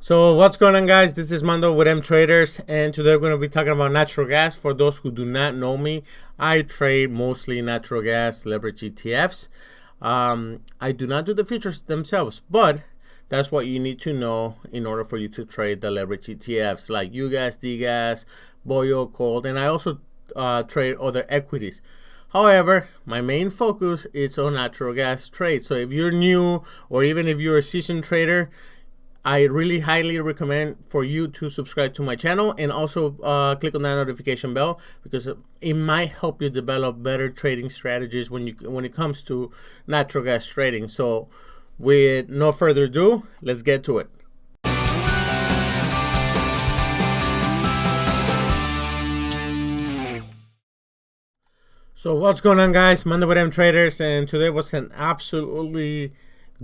So what's going on, guys? This is Mando with M Traders, and today we're going to be talking about natural gas. For those who do not know me, I trade mostly natural gas leverage ETFs. I do not do the futures themselves, but that's what you need to know in order for you to trade the leverage ETFs like UGAZ, DGAZ, Boyo, Cold, and I also trade other equities. However, my main focus is on natural gas trade. So if you're new or even if you're a seasoned trader, I really highly recommend for you to subscribe to my channel and also click on that notification bell, because it might help you develop better trading strategies when it comes to natural gas trading. So with no further ado, let's get to it. So what's going on, guys? Mando with M Traders, and today was an absolutely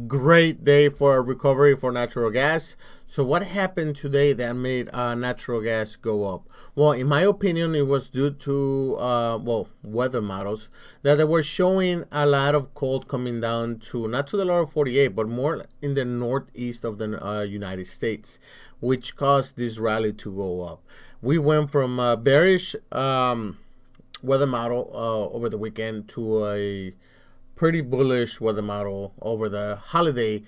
great day for a recovery for natural gas. So what happened today that made natural gas go up? Well, in my opinion, it was due to weather models that they were showing a lot of cold coming down to not to the lower 48, but more in the northeast of the United States, which caused this rally to go up. We went from bearish weather model over the weekend to a pretty bullish weather model over the holiday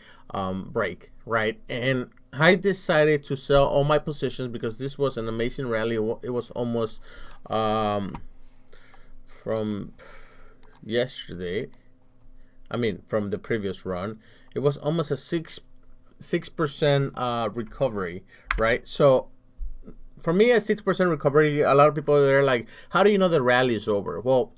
break, right? And I decided to sell all my positions because this was an amazing rally. It was almost from yesterday. I mean, from the previous run, it was almost a 6% recovery, right? So for me, a 6% recovery, a lot of people are like, how do you know the rally is over? Well,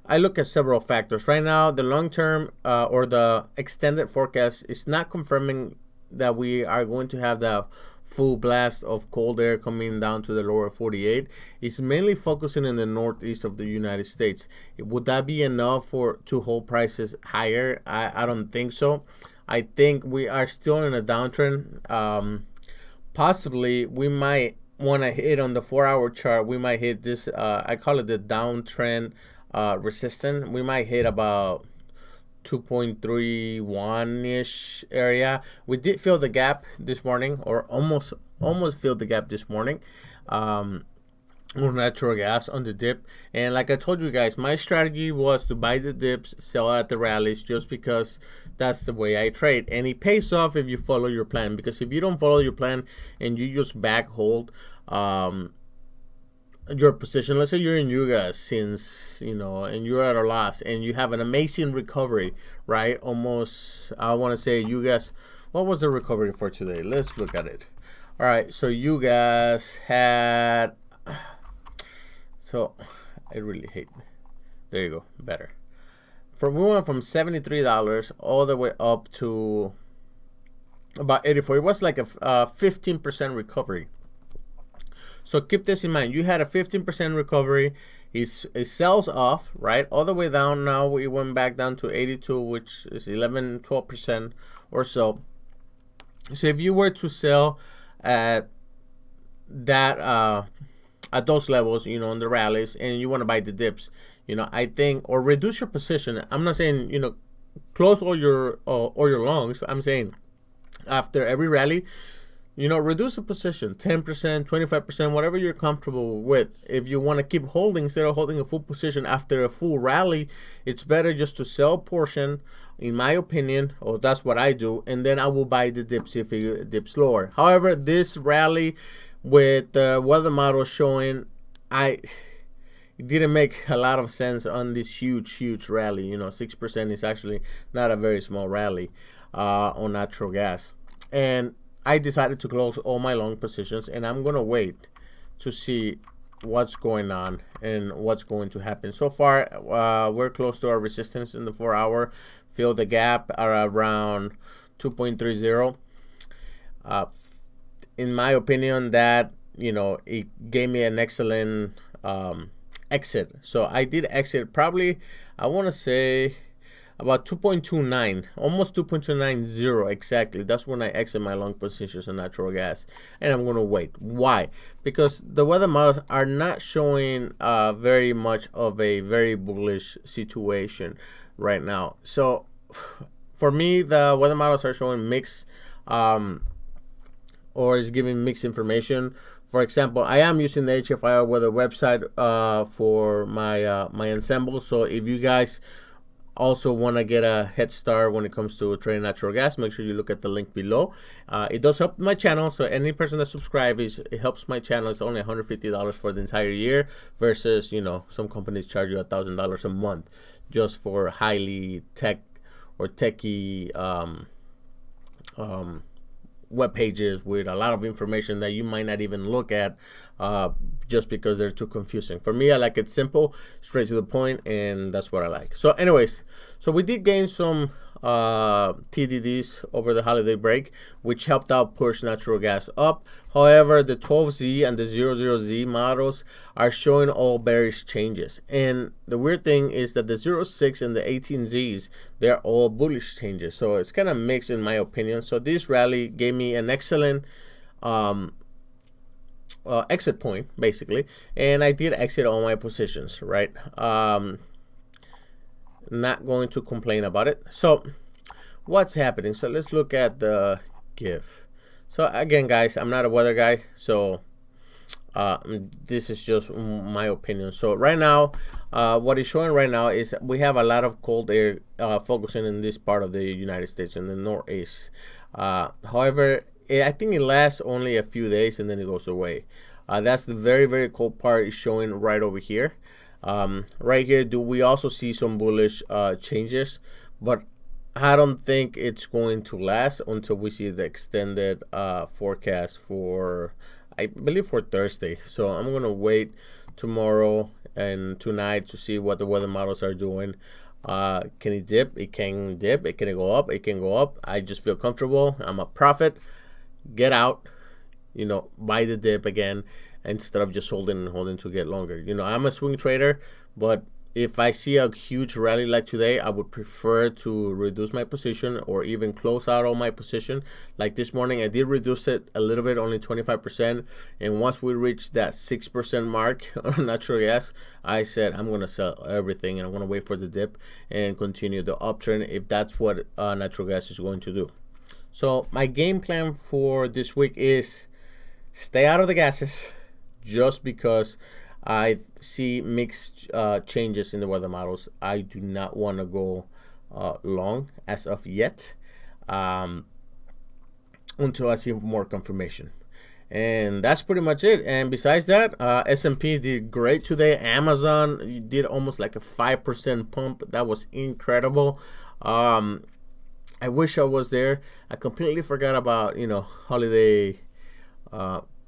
I look at several factors. Right now, the long-term or the extended forecast is not confirming that we are going to have the full blast of cold air coming down to the lower 48. It's mainly focusing in the northeast of the United States. Would that be enough to hold prices higher? I don't think so. I think we are still in a downtrend. Possibly, we might want to hit on the 4-hour chart. We might hit this, I call it the downtrend resistance. We might hit about 2.31-ish area. We did fill the gap this morning, or almost filled the gap this morning on natural gas on the dip. And like I told you guys, my strategy was to buy the dips, sell at the rallies, just because that's the way I trade. And it pays off if you follow your plan, because if you don't follow your plan and you just back hold your position, let's say you're in UGAZ since, and you're at a loss and you have an amazing recovery, right? Almost, I want to say UGAZ, what was the recovery for today? Let's look at it. All right, so UGAZ had, so I really hate, there you go, better. We went from $73 all the way up to about 84. It was like a 15% recovery. So keep this in mind. You had a 15% recovery. It sells off, right? All the way down. Now we went back down to 82, which is 12% or so. So if you were to sell at that at those levels, on the rallies, and you want to buy the dips, I think, or reduce your position. I'm not saying close all your longs. I'm saying after every rally, reduce the position 10%, 25%, whatever you're comfortable with. If you want to keep holding instead of holding a full position after a full rally, it's better just to sell a portion, in my opinion, or that's what I do, and then I will buy the dips if it dips lower. However, this rally with the weather model showing, it didn't make a lot of sense on this huge rally. 6% is actually not a very small rally on natural gas. And I decided to close all my long positions, and I'm going to wait to see what's going on and what's going to happen. So far, we're close to our resistance in the 4-hour. Fill the gap around 2.30. In my opinion, that, it gave me an excellent exit. So I did exit probably, I want to say, about 2.29, almost 2.290 exactly. That's when I exit my long positions on natural gas, and I'm going to wait. Why? Because the weather models are not showing very much of a very bullish situation right now. So for me, the weather models are showing mixed or is giving mixed information. For example, I am using the HFIR weather website for my my ensemble. So if you guys also want to get a head start when it comes to trading natural gas, make sure you look at the link below. It does help my channel, so any person that subscribes, it helps my channel. It's only $150 for the entire year versus, you know, some companies charge you $1,000 a month just for highly tech or techie web pages with a lot of information that you might not even look at just because they're too confusing. For me, I like it simple, straight to the point, and that's what I like. So anyways, so we did gain some TDDs over the holiday break, which helped out push natural gas up. However, the 12Z and the 00Z models are showing all bearish changes. And the weird thing is that the 06 and the 18Zs, they're all bullish changes. So it's kind of mixed in my opinion. So this rally gave me an excellent exit point, basically. And I did exit all my positions, right? Not going to complain about it. So what's happening? So let's look at the GIF. So again, guys, I'm not a weather guy, so this is just my opinion. So right now, what is showing right now is we have a lot of cold air focusing in this part of the United States, in the northeast. However, I think it lasts only a few days and then it goes away. That's the very, very cold part is showing right over here. Right here, do we also see some bullish changes, but I don't think it's going to last until we see the extended forecast for, I believe, for Thursday. So I'm gonna wait tomorrow and tonight to see what the weather models are doing. Can it dip? It can dip. It can go up. It can go up. I just feel comfortable. I'm a profit. Get out, you know, buy the dip again instead of just holding and holding to get longer. You know, I'm a swing trader, but if I see a huge rally like today, I would prefer to reduce my position or even close out on my position. Like this morning, I did reduce it a little bit, only 25%. And once we reach that 6% mark on natural gas, I said I'm going to sell everything and I'm going to wait for the dip and continue the uptrend if that's what natural gas is going to do. So my game plan for this week is stay out of the gases just because I see mixed changes in the weather models. I do not want to go long as of yet until I see more confirmation. And that's pretty much it. And besides that, S&P did great today. Amazon did almost like a 5% pump. That was incredible. I wish I was there. I completely forgot about, you know, holiday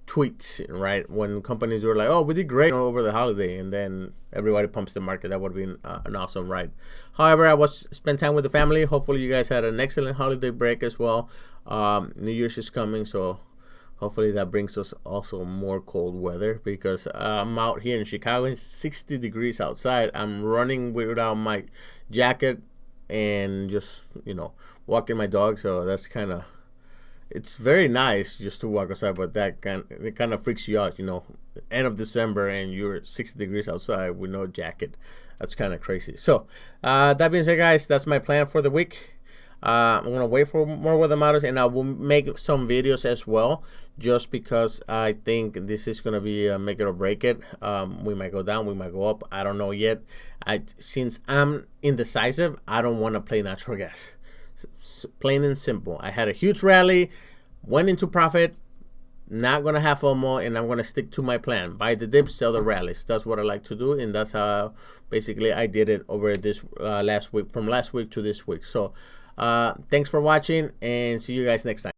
tweets, right? When companies were like, oh, we did great over the holiday, and then everybody pumps the market. That would have been an awesome ride. However, I was spent time with the family. Hopefully you guys had an excellent holiday break as well. New Year's is coming, so hopefully that brings us also more cold weather, because I'm out here in Chicago. It's 60 degrees outside. I'm running without my jacket and just, you know, walking my dog. So that's kind of, it's very nice just to walk outside, but it kind of freaks you out, you know, end of December and you're 60 degrees outside with no jacket. That's kind of crazy. So that being said, guys, that's my plan for the week. I'm gonna wait for more weather models, and I will make some videos as well, just because I think this is gonna be a make it or break it. We might go down, we might go up, I don't know yet. Since I'm indecisive, I don't want to play natural gas. Plain and simple. I had a huge rally, went into profit, not gonna have FOMO, and I'm gonna stick to my plan. Buy the dips, sell the rallies. That's what I like to do, and that's how basically I did it over this last week, from last week to this week. So thanks for watching, and see you guys next time.